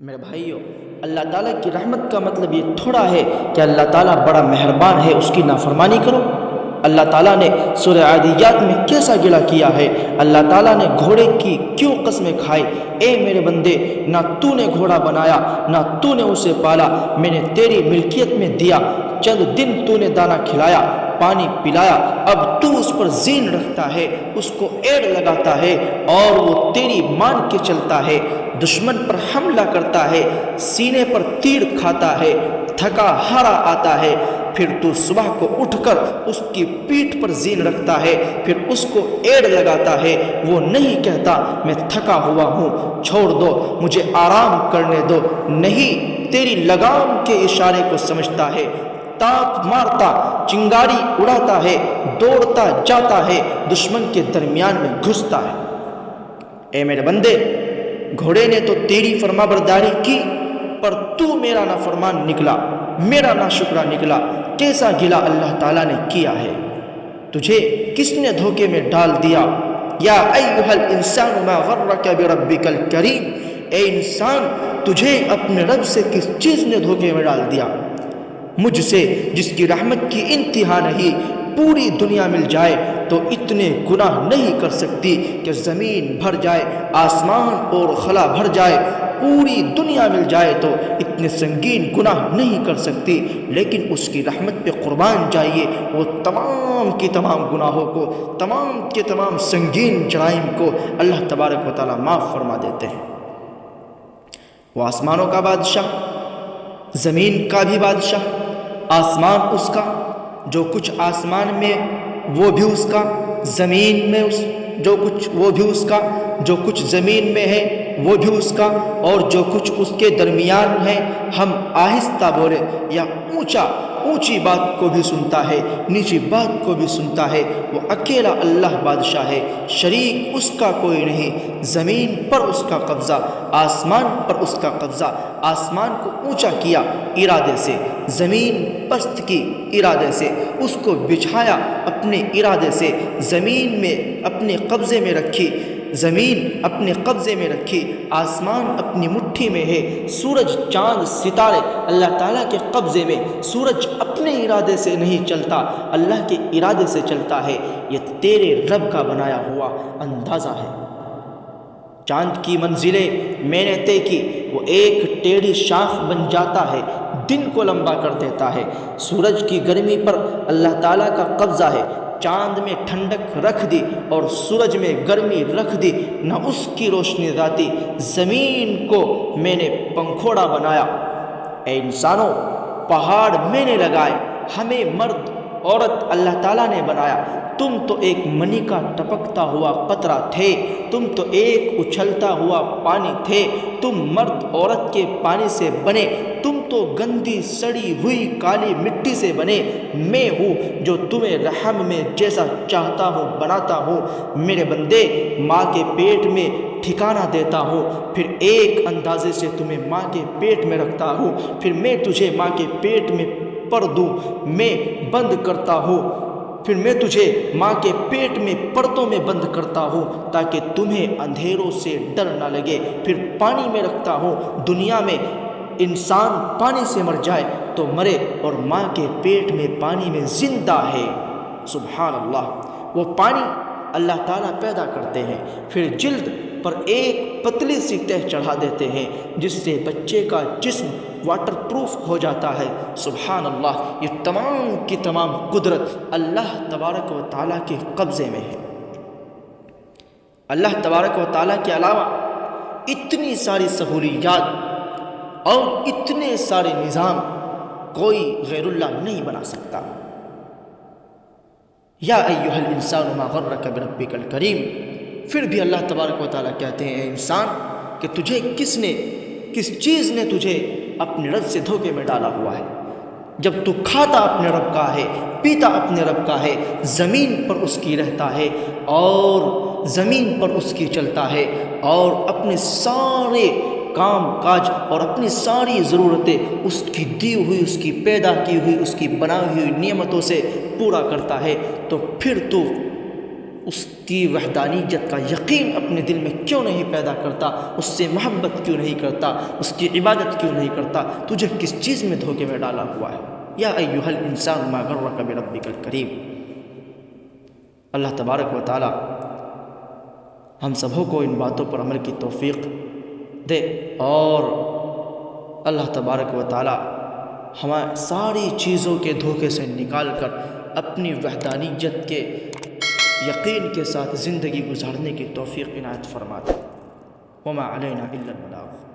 میرے بھائیوں، اللہ تعالیٰ کی رحمت کا مطلب یہ تھوڑا ہے کہ اللہ تعالیٰ بڑا مہربان ہے، اس کی نافرمانی کرو۔ اللہ تعالیٰ نے سورہ عادیات میں کیسا گلہ کیا ہے، اللہ تعالیٰ نے گھوڑے کی کیوں قسمیں کھائی۔ اے میرے بندے، نہ تو نے گھوڑا بنایا، نہ تو نے اسے پالا، میں نے تیری ملکیت میں دیا، چند دن تو نے دانہ کھلایا، پانی پلایا، اب تو اس پر زین رکھتا ہے، اس کو ایڑ لگاتا ہے اور وہ تیری مان کے چلتا ہے، دشمن پر حملہ کرتا ہے، سینے پر تیر کھاتا ہے، تھکا ہارا آتا ہے، پھر تو صبح کو اٹھ کر اس کی پیٹھ پر زین رکھتا ہے، پھر اس کو ایڑ لگاتا ہے، وہ نہیں کہتا میں تھکا ہوا ہوں، چھوڑ دو مجھے آرام کرنے دو، نہیں تیری لگام کے اشارے کو سمجھتا ہے، تاپ مارتا چنگاری اڑاتا ہے، دوڑتا جاتا ہے، دشمن کے درمیان میں گھستا ہے۔ اے میرے بندے، گھوڑے نے تو تیری فرما برداری کی، پر تو میرا نافرمان نکلا، میرا ناشکرا نکلا۔ کیسا گلہ اللہ تعالیٰ نے کیا ہے، تجھے کس نے دھوکے میں ڈال دیا؟ یا ایھا الانسان ما غرک بربک الکریم، اے انسان تجھے اپنے رب سے کس چیز نے دھوکے میں ڈال دیا؟ مجھ سے جس کی رحمت کی انتہا نہیں، پوری دنیا مل جائے تو اتنے گناہ نہیں کر سکتی کہ زمین بھر جائے، آسمان اور خلا بھر جائے، پوری دنیا مل جائے تو اتنے سنگین گناہ نہیں کر سکتی، لیکن اس کی رحمت پہ قربان جائیے، وہ تمام کی تمام گناہوں کو، تمام کے تمام سنگین جرائم کو اللہ تبارک و تعالیٰ معاف فرما دیتے ہیں۔ وہ آسمانوں کا بادشاہ، زمین کا بھی بادشاہ، آسمان اس کا، جو کچھ آسمان میں وہ بھی اس کا، زمین میں جو کچھ وہ بھی اس کا، جو کچھ زمین میں ہے وہ بھی اس کا، اور جو کچھ اس کے درمیان ہے۔ ہم آہستہ بولے یا اونچی بات کو بھی سنتا ہے، نیچی بات کو بھی سنتا ہے۔ وہ اکیلا اللہ بادشاہ ہے، شریک اس کا کوئی نہیں۔ زمین پر اس کا قبضہ، آسمان پر اس کا قبضہ۔ آسمان کو اونچا کیا ارادے سے، زمین پست کی ارادے سے، اس کو بچھایا اپنے ارادے سے، زمین میں اپنے قبضے میں رکھی، زمین اپنے قبضے میں رکھی، آسمان اپنی مٹھی میں ہے، سورج چاند ستارے اللہ تعالیٰ کے قبضے میں۔ سورج اپنے ارادے سے نہیں چلتا، اللہ کے ارادے سے چلتا ہے۔ یہ تیرے رب کا بنایا ہوا اندازہ ہے۔ چاند کی منزلیں میں نے طے کی، وہ ایک ٹیڑھی شاخ بن جاتا ہے، دن کو لمبا کر دیتا ہے۔ سورج کی گرمی پر اللہ تعالیٰ کا قبضہ ہے، چاند میں ٹھنڈک رکھ دی اور سورج میں گرمی رکھ دی، نہ اس کی روشنی ذاتی۔ زمین کو میں نے پنکھوڑا بنایا۔ اے انسانوں، پہاڑ میں نے لگائے، ہمیں مرد عورت اللہ تعالیٰ نے بنایا۔ تم تو ایک منی کا ٹپکتا ہوا قطرہ تھے، تم تو ایک اچھلتا ہوا پانی تھے، تم مرد عورت کے پانی سے بنے، تم تو گندی سڑی ہوئی کالی مٹی سے بنے۔ میں ہوں جو تمہیں رحم میں جیسا چاہتا ہوں بناتا ہوں۔ میرے بندے، ماں کے پیٹ میں ٹھکانہ دیتا ہوں، پھر ایک اندازے سے تمہیں ماں کے پیٹ میں رکھتا ہوں، پھر میں تجھے ماں کے پیٹ میں پردوں میں بند کرتا ہوں، پھر میں تجھے ماں کے پیٹ میں پردوں میں بند کرتا ہوں تاکہ تمہیں اندھیروں سے ڈر نہ لگے، پھر پانی میں رکھتا ہوں۔ دنیا میں انسان پانی سے مر جائے تو مرے، اور ماں کے پیٹ میں پانی میں زندہ ہے۔ سبحان اللہ۔ وہ پانی اللہ تعالیٰ پیدا کرتے ہیں، پھر جلد پر ایک پتلی سی تہ چڑھا دیتے ہیں جس سے بچے کا جسم واٹر پروف ہو جاتا ہے۔ سبحان اللہ۔ یہ تمام کی تمام قدرت اللہ تبارک و تعالیٰ کے قبضے میں ہے۔ اللہ تبارک و تعالیٰ کے علاوہ اتنی ساری سہولیات اور اتنے سارے نظام کوئی غیر اللہ نہیں بنا سکتا۔ یا ایھا الانسان ما غرک بربک الکریم۔ پھر بھی اللہ تبارک و تعالیٰ کہتے ہیں، اے انسان، کہ تجھے کس چیز نے تجھے اپنے رب سے دھوکے میں ڈالا ہوا ہے؟ جب تو کھاتا اپنے رب کا ہے، پیتا اپنے رب کا ہے، زمین پر اس کی رہتا ہے اور زمین پر اس کی چلتا ہے، اور اپنے سارے کام کاج اور اپنی ساری ضرورتیں اس کی دی ہوئی، اس کی پیدا کی ہوئی، اس کی بنائی ہوئی نعمتوں سے پورا کرتا ہے، تو پھر تو اس کی وحدانیت کا یقین اپنے دل میں کیوں نہیں پیدا کرتا؟ اس سے محبت کیوں نہیں کرتا؟ اس کی عبادت کیوں نہیں کرتا؟ تجھے کس چیز میں دھوکے میں ڈالا ہوا ہے؟ یا ایھا الانسان ما غرک بربک الکریم۔ اللہ تبارک و تعالی ہم سبوں کو ان باتوں پر عمل کی توفیق دے، اور اللہ تبارک و تعالی ہمیں ساری چیزوں کے دھوکے سے نکال کر اپنی وحدانیت کے یقین کے ساتھ زندگی گزارنے کی توفیق عنایت فرما دے۔ وما علینا الا البلاغ۔